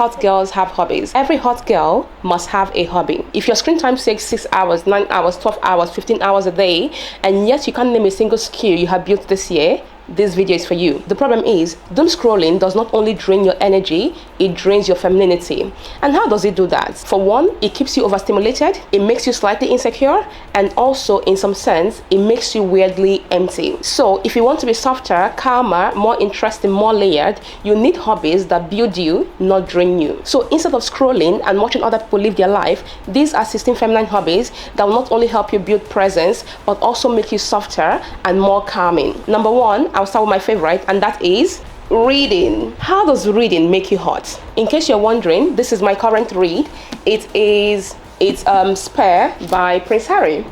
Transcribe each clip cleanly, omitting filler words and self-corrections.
Hot girls have hobbies. Every hot girl must have a hobby. If your screen time takes 6 hours, 9 hours, 12 hours, 15 hours a day, and yet you can't name a single skill you have built this year, this video is for you. The problem is, doomscrolling does not only drain your energy, it drains your femininity. And how does it do that? For one, it keeps you overstimulated, it makes you slightly insecure, and also in some sense, it makes you weirdly empty. So if you want to be softer, calmer, more interesting, more layered, you need hobbies that build you, not drain you. So instead of scrolling and watching other people live their life, these are 16 feminine hobbies that will not only help you build presence, but also make you softer and more calming. Number one, I'll start with my favorite, and that is reading. How does reading make you hot? In case you're wondering, this is my current read. It's Spare by Prince Harry.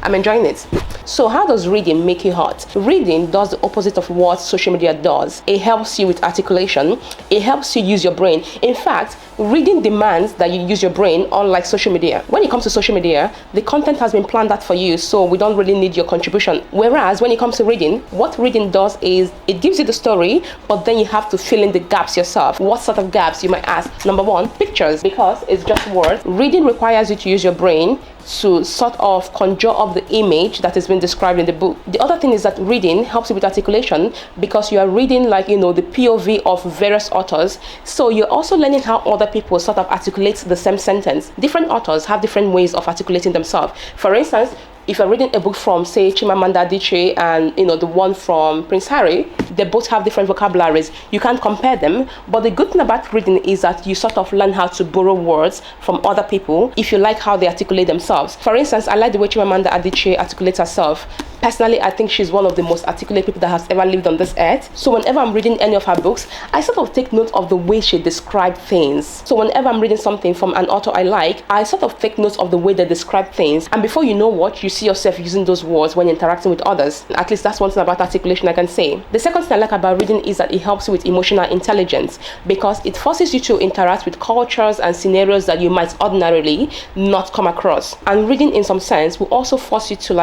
I'm enjoying it. So how does reading make you hot? Reading does the opposite of what social media does. It helps you with articulation. It helps you use your brain. In fact, reading demands that you use your brain, unlike social media. When it comes to social media, the content has been planned out for you, so we don't really need your contribution. Whereas when it comes to reading, what reading does is it gives you the story, but then you have to fill in the gaps yourself. What sort of gaps, you might ask? Number one, pictures, because it's just words. Reading requires you to use your brain to sort of conjure up the image that has been described in the book. The other thing is that reading helps you with articulation, because you are reading, like, the POV of various authors. So you're also learning how other people sort of articulate the same sentence. Different authors have different ways of articulating themselves. For instance, if you're reading a book from, say, Chimamanda Adichie and the one from Prince Harry, they both have different vocabularies. You can't compare them, but the good thing about reading is that you sort of learn how to borrow words from other people if you like how they articulate themselves. For instance, I like the way Chimamanda Adichie articulates herself. Personally, I think she's one of the most articulate people that has ever lived on this earth. So whenever I'm reading any of her books, I sort of take note of the way she describes things. So whenever I'm reading something from an author I like, I sort of take note of the way they describe things. And before you know what, you see yourself using those words when interacting with others. At least that's one thing about articulation I can say. The second thing I like about reading is that it helps you with emotional intelligence, because it forces you to interact with cultures and scenarios that you might ordinarily not come across. And reading, in some sense, will also force you to,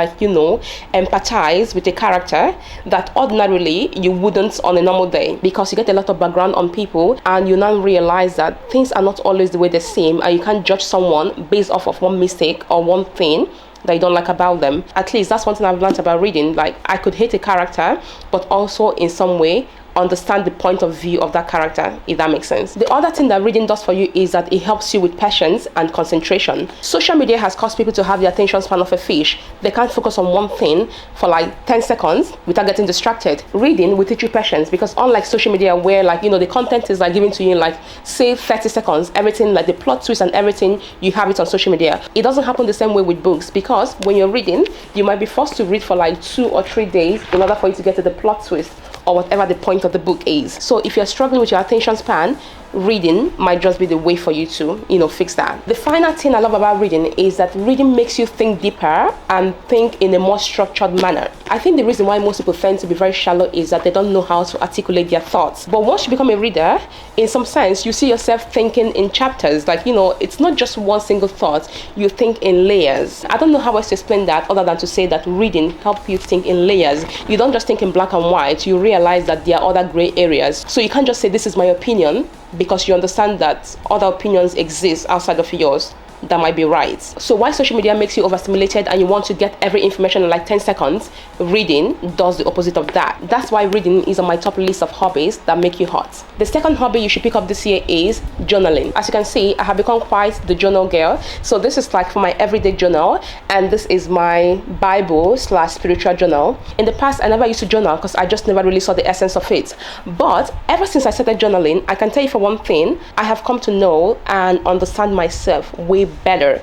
empathize with a character that ordinarily you wouldn't on a normal day, because you get a lot of background on people and you now realize that things are not always the way they seem, and you can't judge someone based off of one mistake or one thing that you don't like about them. At least that's one thing I've learned about reading. Like, I could hate a character, but also in some way understand the point of view of that character, if that makes sense. The other thing that reading does for you is that it helps you with patience and concentration. Social media has caused people to have the attention span of a fish. They can't focus on one thing for 10 seconds without getting distracted. Reading will teach you patience, because unlike social media where the content is given to you in say 30 seconds, everything, the plot twist and everything, you have it on social media. It doesn't happen the same way with books, because when you're reading, you might be forced to read for 2 or 3 days in order for you to get to the plot twist or whatever the point of the book is. So if you're struggling with your attention span, reading might just be the way for you to fix that. The final thing I love about reading is that reading makes you think deeper and think in a more structured manner. I think the reason why most people tend to be very shallow is that they don't know how to articulate their thoughts. But once you become a reader, in some sense, you see yourself thinking in chapters. It's not just one single thought, you think in layers. I don't know how else to explain that other than to say that reading helps you think in layers. You don't just think in black and white, you realize that there are other gray areas. So you can't just say this is my opinion, because you understand that other opinions exist outside of yours that might be right. So while social media makes you overstimulated and you want to get every information in 10 seconds, reading does the opposite of that. That's why reading is on my top list of hobbies that make you hot. The second hobby you should pick up this year is journaling. As you can see, I have become quite the journal girl. So this is for my everyday journal, and this is my Bible/spiritual journal. In the past, I never used to journal because I just never really saw the essence of it. But ever since I started journaling, I can tell you for one thing, I have come to know and understand myself way better.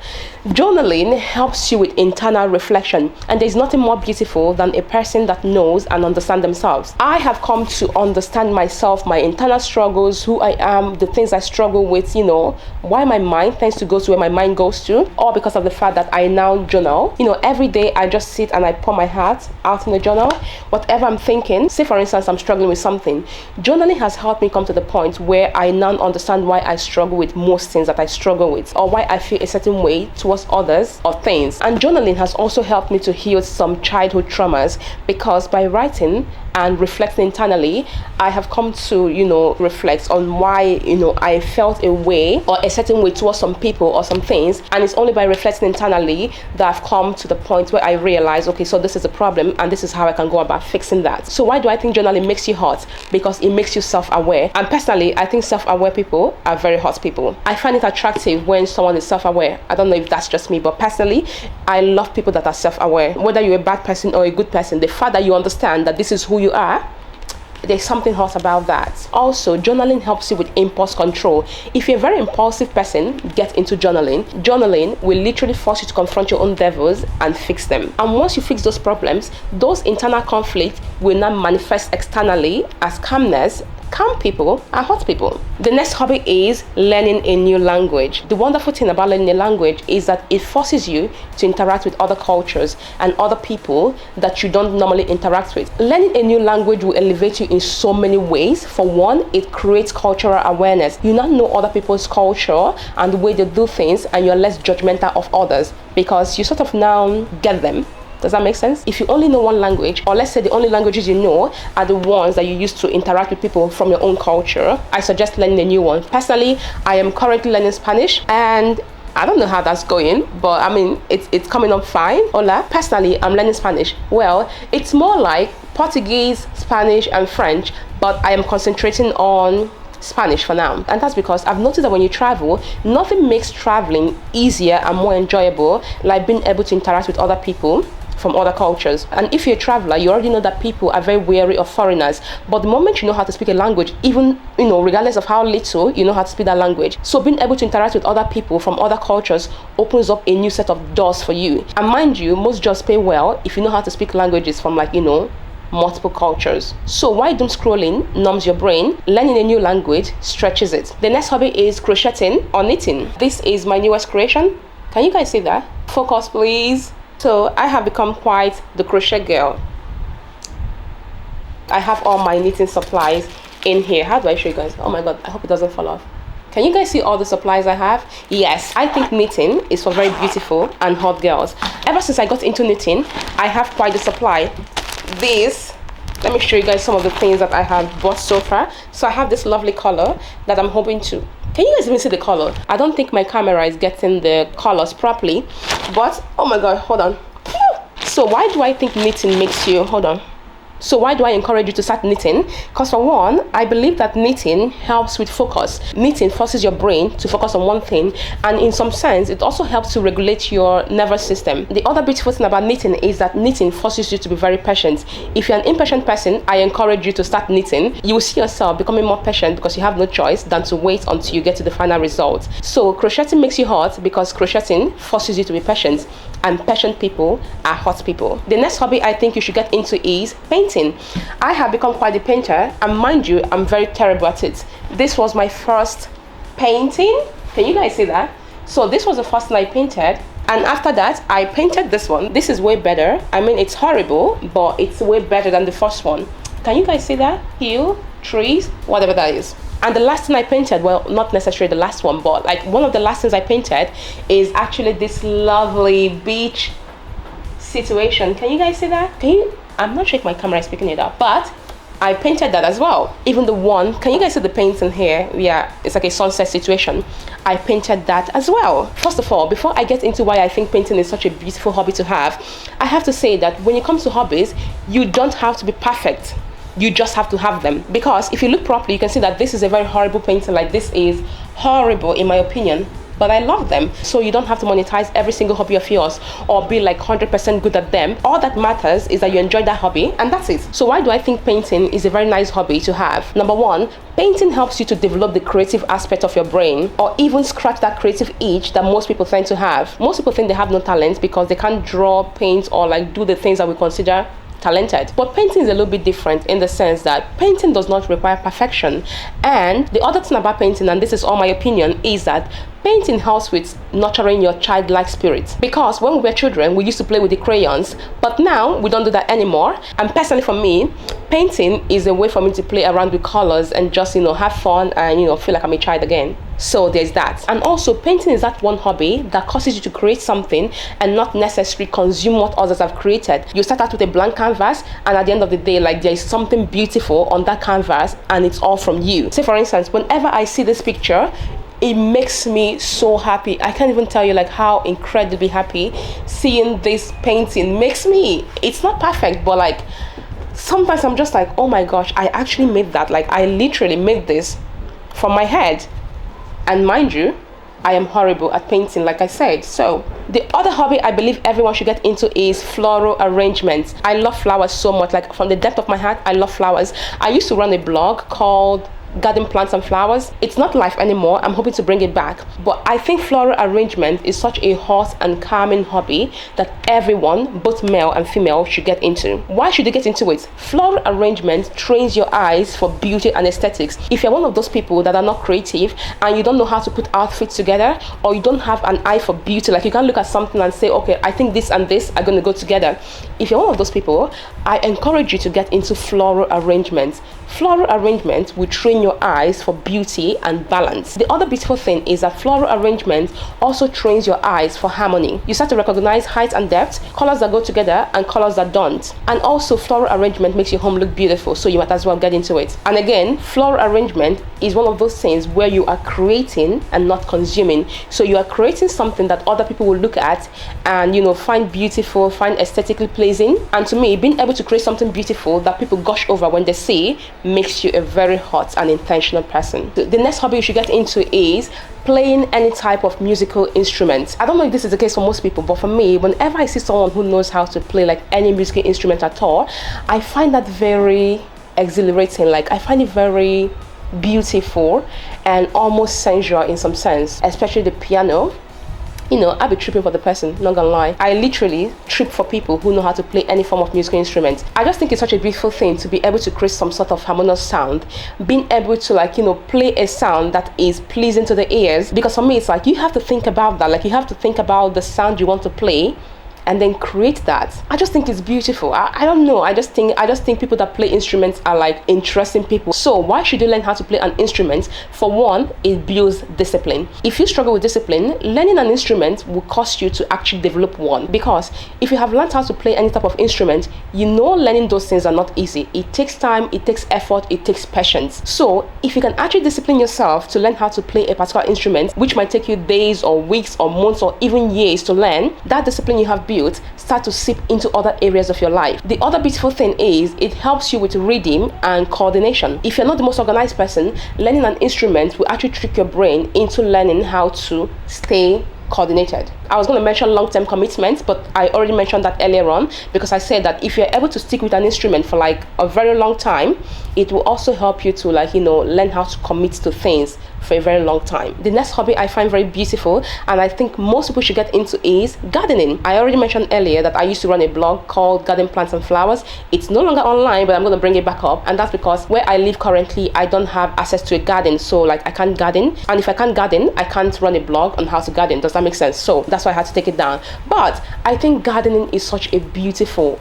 Journaling helps you with internal reflection, and there's nothing more beautiful than a person that knows and understands themselves. I have come to understand myself, my internal struggles, who I am, the things I struggle with, why my mind tends to go to where my mind goes to, all because of the fact that I now journal. Every day I just sit and I pour my heart out in the journal. Whatever I'm thinking, say for instance I'm struggling with something, journaling has helped me come to the point where I now understand why I struggle with most things that I struggle with, or why I feel a certain way towards others or things. And journaling has also helped me to heal some childhood traumas, because by writing and reflecting internally, I have come to, reflect on why, I felt a way or a certain way towards some people or some things. And it's only by reflecting internally that I've come to the point where I realize, okay, so this is a problem and this is how I can go about fixing that. So why do I think journaling makes you hot? Because it makes you self-aware. And personally, I think self-aware people are very hot people. I find it attractive when someone is self-aware. I don't know if that's just me, but personally, I love people that are self-aware. Whether you're a bad person or a good person, the fact that you understand that this is who you are, there's something hot about that. Also, journaling helps you with impulse control. If you're a very impulsive person, get into journaling. Journaling will literally force you to confront your own devils and fix them. And once you fix those problems, those internal conflicts will not manifest externally as calmness. Calm people are hot people. The next hobby is learning a new language. The wonderful thing about learning a language is that it forces you to interact with other cultures and other people that you don't normally interact with. Learning a new language will elevate you in so many ways. For one, it creates cultural awareness. You now know other people's culture and the way they do things, and you're less judgmental of others because you sort of now get them. Does that make sense? If you only know one language, or let's say the only languages you know are the ones that you use to interact with people from your own culture, I suggest learning a new one. Personally, I am currently learning Spanish, and I don't know how that's going, but I mean, it's coming up fine. Hola. Personally, I'm learning Spanish. Well, it's more like Portuguese, Spanish, and French, but I am concentrating on Spanish for now. And that's because I've noticed that when you travel, nothing makes traveling easier and more enjoyable like being able to interact with other people from other cultures. And if you're a traveler, you already know that people are very wary of foreigners. But the moment you know how to speak a language, even regardless of how little you know how to speak that language, so being able to interact with other people from other cultures opens up a new set of doors for you. And mind you, most jobs pay well if you know how to speak languages from multiple cultures. So why doom scrolling numbs your brain, learning a new language stretches it. The next hobby is crocheting or knitting. This is my newest creation. Can you guys see that? Focus please. So I have become quite the crochet girl. I have all my knitting supplies in here. How do I show you guys? Oh my god, I hope it doesn't fall off. Can you guys see all the supplies I have? Yes, I think knitting is for very beautiful and hot girls. Ever since I got into knitting, I have quite the supply. Let me show you guys some of the things that I have bought so far. So I have this lovely color that I'm hoping to, can you guys even see the color? I don't think my camera is getting the colors properly, but oh my god, hold on. So why do I think knitting makes you, So why do I encourage you to start knitting? Because for one, I believe that knitting helps with focus. Knitting forces your brain to focus on one thing, and in some sense, it also helps to regulate your nervous system. The other beautiful thing about knitting is that knitting forces you to be very patient. If you're an impatient person, I encourage you to start knitting. You will see yourself becoming more patient because you have no choice than to wait until you get to the final result. So crocheting makes you hot because crocheting forces you to be patient, and patient people are hot people. The next hobby I think you should get into is painting. I have become quite a painter, and mind you, I'm very terrible at it. This was my first painting. Can you guys see that? So this was the first thing I painted, and after that I painted this one. This is way better. I mean, it's horrible, but it's way better than the first one. Can you guys see that? Hill, trees, whatever that is. And the last thing I painted, well, not necessarily the last one, but like one of the last things I painted is actually this lovely beach situation. Can you guys see that? I'm not sure if my camera is picking it up, but I painted that as well. Even the one, can you guys see the painting here? Yeah, it's like a sunset situation. I painted that as well. First of all, before I get into why I think painting is such a beautiful hobby to have, I have to say that when it comes to hobbies, you don't have to be perfect. You just have to have them. Because if you look properly, you can see that this is a very horrible painting. Like, this is horrible in my opinion, but I love them. So you don't have to monetize every single hobby of yours or be like 100% good at them. All that matters is that you enjoy that hobby, and that's it. So why do I think painting is a very nice hobby to have? Number one, painting helps you to develop the creative aspect of your brain, or even scratch that creative itch that most people tend to have. Most people think they have no talent because they can't draw, paint, or like do the things that we consider talented. But painting is a little bit different in the sense that painting does not require perfection. And the other thing about painting, and this is all my opinion, is that Painting helps with nurturing your childlike spirit, because when we were children we used to play with the crayons, but now we don't do that anymore. And personally for me, painting is a way for me to play around with colors and just have fun and feel like I'm a child again. So there's that. And also, painting is that one hobby that causes you to create something and not necessarily consume what others have created. You start out with a blank canvas, and at the end of the day, like, there is something beautiful on that canvas and it's all from you. Say for instance, whenever I see this picture, it makes me so happy. I can't even tell you like how incredibly happy seeing this painting makes me. It's not perfect, but like sometimes I'm just like, oh my gosh, I actually made that. Like, I literally made this from my head. And mind you, I am horrible at painting, like I said. So the other hobby I believe everyone should get into is floral arrangements. I love flowers so much. Like, from the depth of my heart, I love flowers. I used to run a blog called Garden Plants and Flowers. It's not live anymore. I'm hoping to bring it back. But I think floral arrangement is such a hot and calming hobby that everyone, both male and female, should get into. Why should they get into it? Floral arrangement trains your eyes for beauty and aesthetics. If you're one of those people that are not creative and you don't know how to put outfits together, or you don't have an eye for beauty, like you can't look at something and say, okay, I think this and this are going to go together. If you're one of those people, I encourage you to get into floral arrangements. Floral arrangement will train your eyes for beauty and balance. The other beautiful thing is that floral arrangement also trains your eyes for harmony. You start to recognize height and depth, colors that go together and colors that don't. And also, floral arrangement makes your home look beautiful, so you might as well get into it. And again, floral arrangement is one of those things where you are creating and not consuming. So you are creating something that other people will look at and find beautiful, find aesthetically pleasing. And to me, being able to create something beautiful that people gush over when they see makes you a very hot and intentional person. The next hobby you should get into is playing any type of musical instrument. I don't know if this is the case for most people, but for me, whenever I see someone who knows how to play like any musical instrument at all, I find that very exhilarating. Like, I find it very beautiful and almost sensual in some sense, especially the piano. I'll be tripping for the person, not gonna lie. I literally trip for people who know how to play any form of musical instrument. I just think it's such a beautiful thing to be able to create some sort of harmonious sound, being able to play a sound that is pleasing to the ears. Because for me, it's like you have to think about that. Like, you have to think about the sound you want to play and then create that. I just think it's beautiful. I don't know. I just think people that play instruments are like interesting people. So why should you learn how to play an instrument? For one, it builds discipline. If you struggle with discipline, learning an instrument will cost you to actually develop one. Because if you have learned how to play any type of instrument, learning those things are not easy. It takes time, it takes effort, it takes patience. So if you can actually discipline yourself to learn how to play a particular instrument, which might take you days or weeks or months or even years to learn, that discipline you have built start to seep into other areas of your life. The other beautiful thing is it helps you with rhythm and coordination. If you're not the most organized person, learning an instrument will actually trick your brain into learning how to stay coordinated. I was going to mention long-term commitment, but I already mentioned that earlier on, because I said that if you're able to stick with an instrument for like a very long time, it will also help you to learn how to commit to things for a very long time. The next hobby I find very beautiful and I think most people should get into is gardening. I already mentioned earlier that I used to run a blog called Garden Plants and Flowers. It's no longer online, but I'm going to bring it back up, and that's because where I live currently, I don't have access to a garden, so I can't garden, and if I can't garden, I can't run a blog on how to garden. Does that make sense? So that's why I had to take it down. But I think gardening is such a beautiful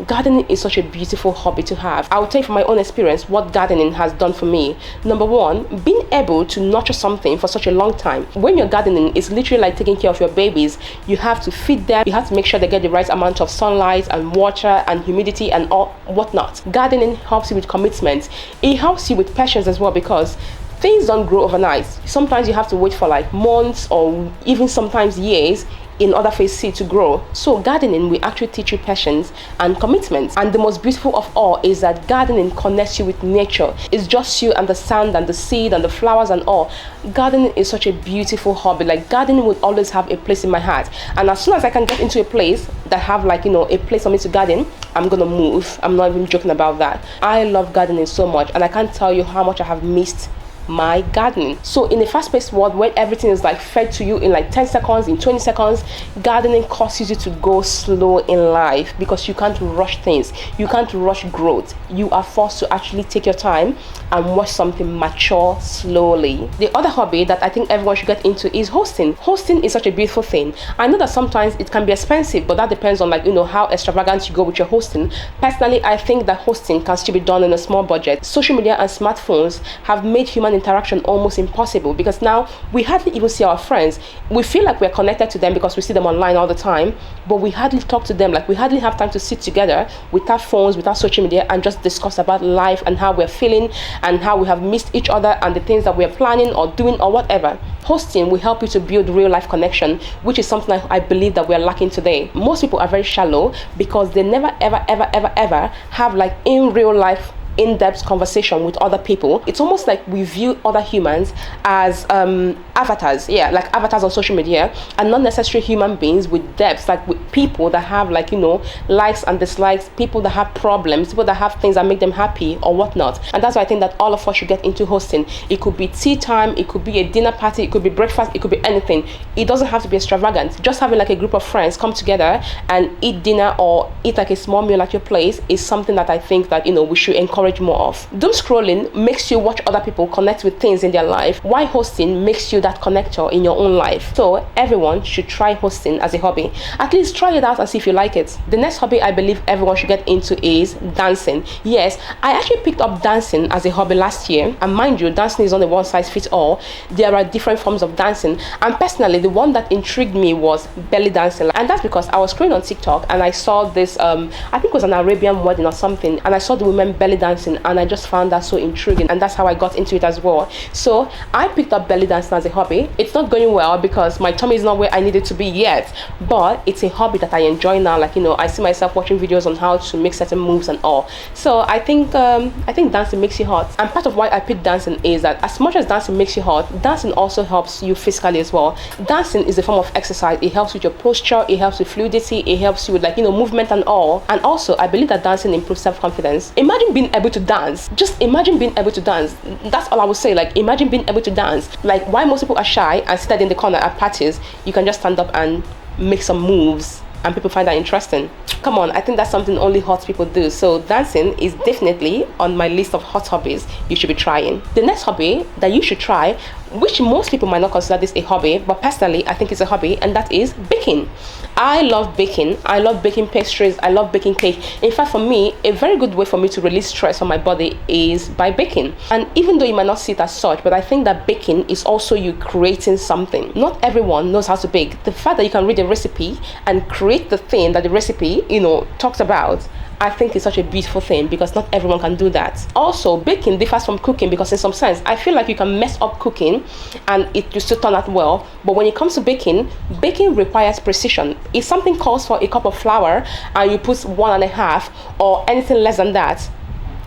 hobby to have. I will tell you from my own experience what gardening has done for me. Number one, being able to nurture something for such a long time. When you're gardening, it's literally like taking care of your babies. You have to feed them, you have to make sure they get the right amount of sunlight and water and humidity and all whatnot. Gardening helps you with commitment. It helps you with patience as well, because things don't grow overnight. Sometimes you have to wait for like months or even sometimes years in order for a seed to grow. So gardening will actually teach you patience and commitment. And the most beautiful of all is that gardening connects you with nature. It's just you and the sand and the seed and the flowers and all. Gardening is such a beautiful hobby. Like, gardening will always have a place in my heart. And as soon as I can get into a place that have a place for me to garden, I'm gonna move. I'm not even joking about that. I love gardening so much, and I can't tell you how much I have missed my gardening. So in a fast-paced world where everything is like fed to you in like 10 seconds, in 20 seconds, gardening causes you to go slow in life because you can't rush things. You can't rush growth. You are forced to actually take your time and watch something mature slowly. The other hobby that I think everyone should get into is hosting. Hosting is such a beautiful thing. I know that sometimes it can be expensive, but that depends on, like, you know, how extravagant you go with your hosting. Personally, I think that hosting can still be done in a small budget. Social media and smartphones have made human interaction almost impossible because now we hardly even see our friends. We feel like we're connected to them because we see them online all the time, but we hardly talk to them. Like, we hardly have time to sit together without phones, without social media, and just discuss about life and how we're feeling and how we have missed each other and the things that we're planning or doing or whatever. Hosting will help you to build real life connection, which is something I believe that we're lacking today. Most people are very shallow because they never ever have like in real life in-depth conversation with other people. It's almost like we view other humans as avatars, like avatars on social media, and not necessarily human beings with depth, like with people that have, like, you know, likes and dislikes, people that have problems, people that have things that make them happy or whatnot. And that's why I think that all of us should get into hosting. It could be tea time, it could be a dinner party, it could be breakfast, it could be anything. It doesn't have to be extravagant. Just having like a group of friends come together and eat dinner or eat like a small meal at your place is something that I think that, you know, we should encourage more of. Doomscrolling makes you watch other people connect with things in their life, while hosting makes you that connector in your own life. So everyone should try hosting as a hobby. At least try it out and see if you like it. The next hobby I believe everyone should get into is dancing. Yes, I actually picked up dancing as a hobby last year, and mind you, dancing is not a one size fits all. There are different forms of dancing, and personally the one that intrigued me was belly dancing, and that's because I was scrolling on TikTok and I saw this I think it was an Arabian wedding or something, and I saw the women belly dancing, and I just found that so intriguing, and that's how I got into it as well. So I picked up belly dancing as a hobby. It's not going well because my tummy is not where I need it to be yet, but it's a hobby that I enjoy now. Like, you know, I see myself watching videos on how to make certain moves and all. So I think dancing makes you hot, and part of why I picked dancing is that as much as dancing makes you hot, dancing also helps you physically as well. Dancing is a form of exercise. It helps with your posture, it helps with fluidity, it helps you with, like, you know, movement and all. And also I believe that dancing improves self-confidence. Imagine being able to dance. Just imagine being able to dance. That's all I would say. Like, imagine being able to dance. Like, why most people are shy and sit in the corner at parties, you can just stand up and make some moves and people find that interesting. Come on, I think that's something only hot people do. So dancing is definitely on my list of hot hobbies you should be trying. The next hobby that you should try, which most people might not consider this a hobby, but personally I think it's a hobby, and that is baking. I love baking. I love baking pastries. I love baking cake. In fact, for me, a very good way for me to release stress from my body is by baking. And even though you might not see it as such, but I think that baking is also you creating something. Not everyone knows how to bake. The fact that you can read a recipe and create the thing that the recipe, you know, talks about, I think it's such a beautiful thing because not everyone can do that. Also, baking differs from cooking because in some sense, I feel like you can mess up cooking and it will still turn out well. But when it comes to baking, baking requires precision. If something calls for a cup of flour and you put 1.5 or anything less than that,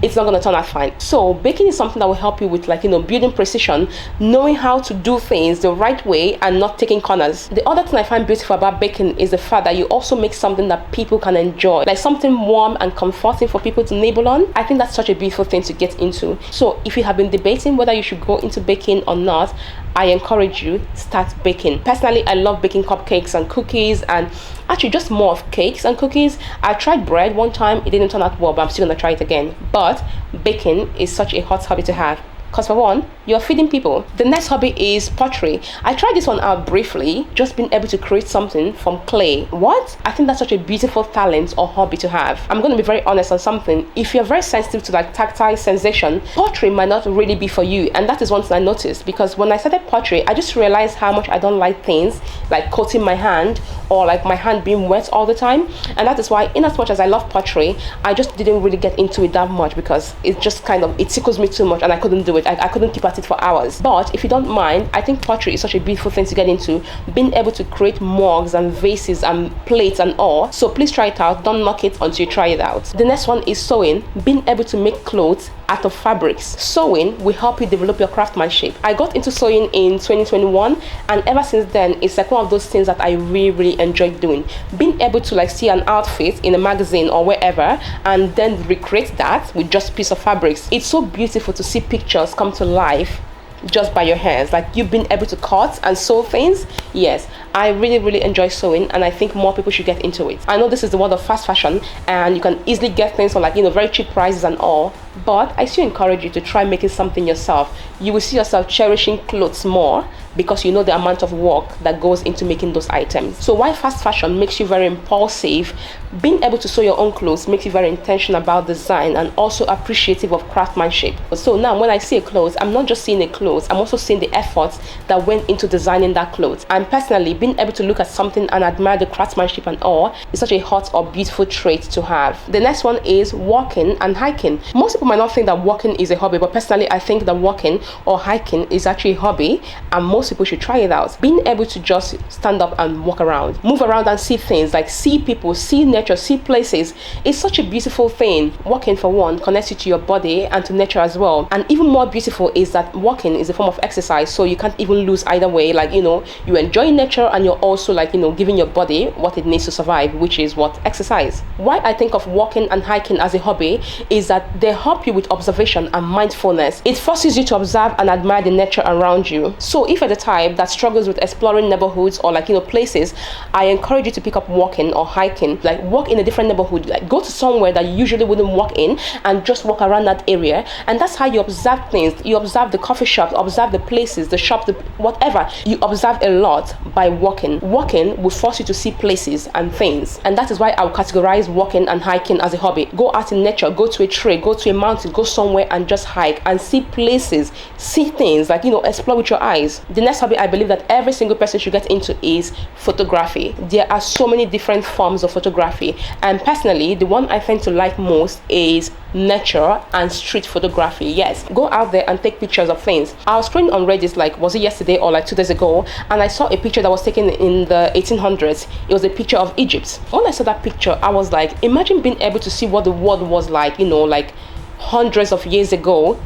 it's not going to turn out fine. So baking is something that will help you with, like, you know, building precision, knowing how to do things the right way and not taking corners. The other thing I find beautiful about baking is the fact that you also make something that people can enjoy, like something warm and comforting for people to nibble on. I think that's such a beautiful thing to get into. So if you have been debating whether you should go into baking or not, I encourage you, start baking. Personally, I love baking cupcakes and cookies, and actually just more of cakes and cookies. I tried bread one time, it didn't turn out well, but I'm still gonna try it again. But baking is such a hot hobby to have. Because for one, you're feeding people. The next hobby is pottery. I tried this one out briefly, just being able to create something from clay. What? I think that's such a beautiful talent or hobby to have. I'm going to be very honest on something. If you're very sensitive to like tactile sensation, pottery might not really be for you. And that is one thing I noticed, because when I started pottery, I just realized how much I don't like things like coating my hand or like my hand being wet all the time. And that is why, in as much as I love pottery, I just didn't really get into it that much because it just kind of, it tickles me too much and I couldn't do it. I couldn't keep at it for hours. But if you don't mind, I think pottery is such a beautiful thing to get into, being able to create mugs and vases and plates and all. So please try it out. Don't knock it until you try it out. The next one is sewing, being able to make clothes out of fabrics. Sewing will help you develop your craftsmanship. I got into sewing in 2021, and ever since then it's like one of those things that I really enjoyed doing. Being able to like see an outfit in a magazine or wherever and then recreate that with just a piece of fabrics. It's so beautiful to see pictures come to life just by your hands. Like, you've been able to cut and sew things. Yes, I really enjoy sewing, and I think more people should get into it. I know this is the world of fast fashion, and you can easily get things for, like, very cheap prices and all, but I still encourage you to try making something yourself. You will see yourself cherishing clothes more because you know the amount of work that goes into making those items. So while fast fashion makes you very impulsive, being able to sew your own clothes makes you very intentional about design and also appreciative of craftsmanship. So now when I see a clothes, I'm not just seeing a clothes, I'm also seeing the efforts that went into designing that clothes. And personally, being able to look at something and admire the craftsmanship and all is such a hot or beautiful trait to have. The next one is walking and hiking. Most people might not think that walking is a hobby, but personally I think that walking or hiking is actually a hobby, and most people should try it out. Being able to just stand up and walk around, move around and see things, like see people, see nature, see places, is such a beautiful thing. Walking, for one, connects you to your body and to nature as well. And even more beautiful is that walking is a form of exercise, so you can't even lose either way. Like, you enjoy nature and you're also, like, giving your body what it needs to survive, which is what? Exercise. Why I think of walking and hiking as a hobby is that they help you with observation and mindfulness. It forces you to observe and admire the nature around you. So if you're the type that struggles with exploring neighborhoods or, like, places, I encourage you to pick up walking or hiking. Like, walk in a different neighborhood, like go to somewhere that you usually wouldn't walk in and just walk around that area. And that's how you observe things. You observe the coffee shops, observe the places, the shops, whatever. You observe a lot by walking. Walking will force you to see places and things, and that is why I would categorize walking and hiking as a hobby. Go out in nature, go to a tree, go to a mountain, go somewhere and just hike and see places, see things, like, explore with your eyes. The next hobby I believe that every single person should get into is photography. There are so many different forms of photography, and personally the one I tend to like most is nature and street photography. Yes, go out there and take pictures of things. I was scrolling on Reddit, like, was it yesterday or like 2 days ago, and I saw a picture that was taken in the 1800s. It was a picture of Egypt. When I saw that picture, I was like, imagine being able to see what the world was like, like hundreds of years ago,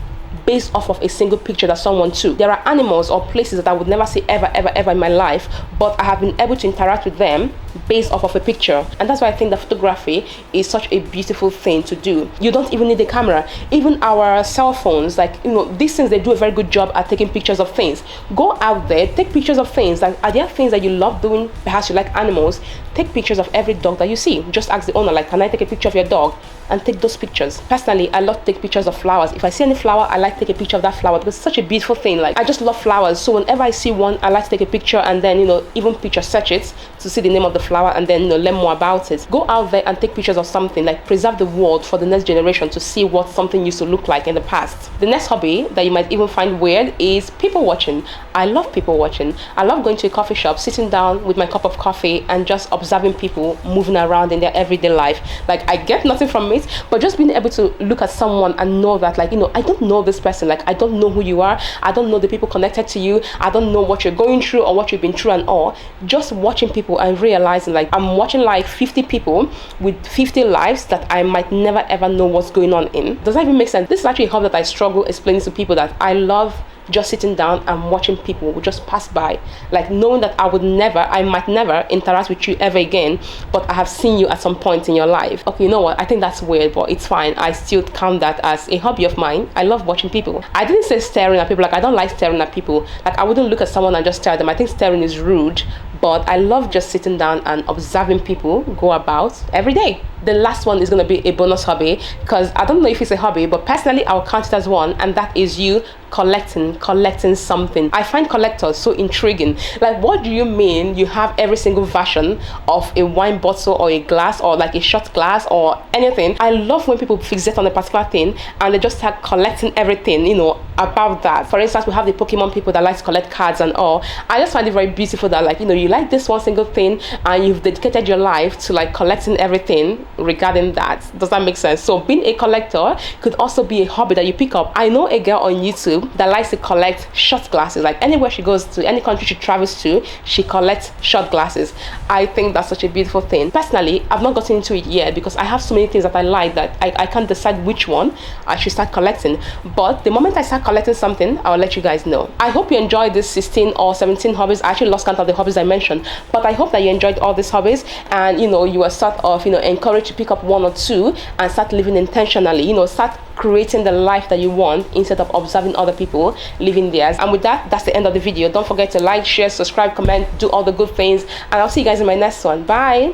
based off of a single picture that someone took. There are animals or places that I would never see ever in my life, but I have been able to interact with them based off of a picture. And that's why I think that photography is such a beautiful thing to do. You don't even need a camera. Even our cell phones, like, these things, they do a very good job at taking pictures of things. Go out there, take pictures of things. Like, are there things that you love doing? Perhaps you like animals. Take pictures of every dog that you see. Just ask the owner, like, can I take a picture of your dog? And take those pictures. Personally, I love to take pictures of flowers. If I see any flower, I like to take a picture of that flower because it's such a beautiful thing. Like, I just love flowers, so whenever I see one, I like to take a picture and then, even picture search it to see the name of the flower and then, learn more about it. Go out there and take pictures of something. Like, preserve the world for the next generation to see what something used to look like in the past. The next hobby that you might even find weird is people watching. I love people watching. I love going to a coffee shop, sitting down with my cup of coffee and just observing people moving around in their everyday life. Like, I get nothing from it, but just being able to look at someone and know that, like, I don't know this person. Like, I don't know who you are. I don't know the people connected to you. I don't know what you're going through or what you've been through and all. Just watching people and realizing, like, I'm watching like 50 people with 50 lives that I might never ever know what's going on in. Does that even make sense? This is actually a hobby that I struggle explaining to people, that I love just sitting down and watching people who just pass by, like knowing that I might never interact with you ever again, but I have seen you at some point in your life. Okay, you know what? I think that's weird, but it's fine. I still count that as a hobby of mine. I love watching people. I didn't say staring at people. Like, I don't like staring at people. Like, I wouldn't look at someone and just stare at them. I think staring is rude, but I love just sitting down and observing people go about every day. The last one is going to be a bonus hobby, because I don't know if it's a hobby, but personally I'll count it as one, and that is you collecting something. I find collectors so intriguing. Like, what do you mean you have every single version of a wine bottle or a glass or like a shot glass or anything? I love when people fixate on a particular thing and they just start collecting everything, about that. For instance, we have the Pokemon people that like to collect cards and all. I just find it very beautiful that, like, you like this one single thing and you've dedicated your life to like collecting everything regarding that. Does that make sense? So being a collector could also be a hobby that you pick up. I know a girl on YouTube that likes to collect shot glasses. Like, anywhere she goes to, any country she travels to, she collects shot glasses. I think that's such a beautiful thing. Personally, I've not gotten into it yet because I have so many things that I like that I can't decide which one I should start collecting. But the moment I start collecting something, I'll let you guys know. I hope you enjoyed this 16 or 17 hobbies. I actually lost count of the hobbies I mentioned, but I hope that you enjoyed all these hobbies and you were sort of encouraged to pick up one or two and start living intentionally. Start creating the life that you want instead of observing other people living theirs. And with that, that's the end of the video. Don't forget to like, share, subscribe, comment, do all the good things, and I'll see you guys in my next one. Bye.